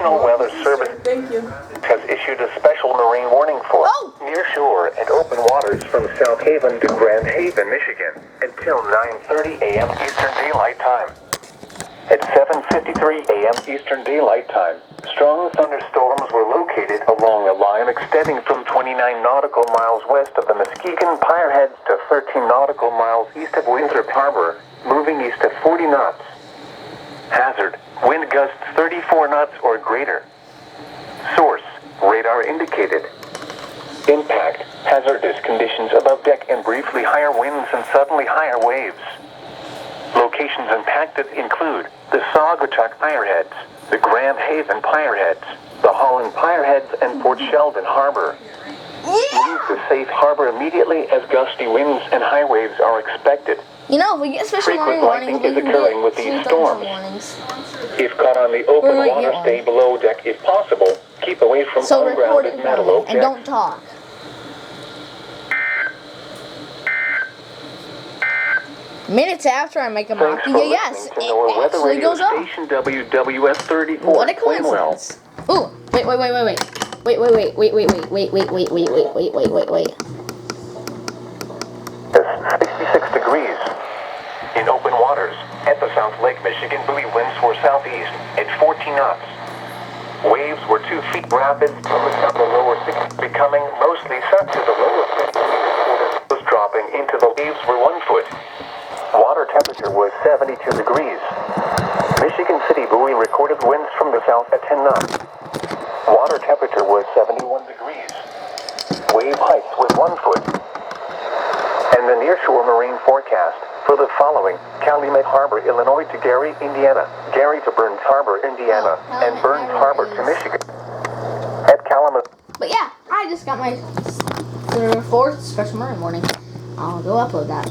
National Weather Service has issued a special marine warning for near shore and open waters from South Haven to Grand Haven, Michigan, until 9:30 a.m. Eastern Daylight Time. At 7:53 a.m. Eastern Daylight Time, strong thunderstorms were located along a line extending from 29 nautical miles west of the Muskegon Pireheads to 13 nautical miles east of Winthrop Harbor, moving east at 40 knots. Hazard, wind gusts 34 knots or greater. Source, radar indicated. Impact, hazardous conditions above deck and briefly higher winds and suddenly higher waves. Locations impacted include the Saugatuck Pireheads, the Grand Haven Pireheads, the Holland Pireheads, and Port Sheldon Harbor. Leave the safe harbor immediately as gusty winds and high waves are expected. You know, if we get special Frequent warnings, lightning is occurring with these storms. If caught on the open water, stay below deck if possible. Keep away from ungrounded metal objects. And don't talk. Minutes after I make a mock EAS, it actually goes off. Station WWS 34. What a coincidence. Ooh, wait. 66 degrees. In open waters, at the South Lake, Michigan, buoy winds were southeast at 14 knots. Waves were 2 feet rapids from the lower 6, becoming mostly set to the lower 6 meters, dropping into the leaves were 1 foot. Water temperature was 72 degrees. Michigan City buoy recorded winds from the south at 10 knots. Water temperature was 71 degrees. Wave height was 1 foot. And the nearshore marine forecast for the following: Calumet Harbor, Illinois to Gary, Indiana. Gary to Burns Harbor, Indiana. And Burns Harbor to Michigan. At Calumet. But yeah, I just got my 4th special marine warning. I'll go upload that.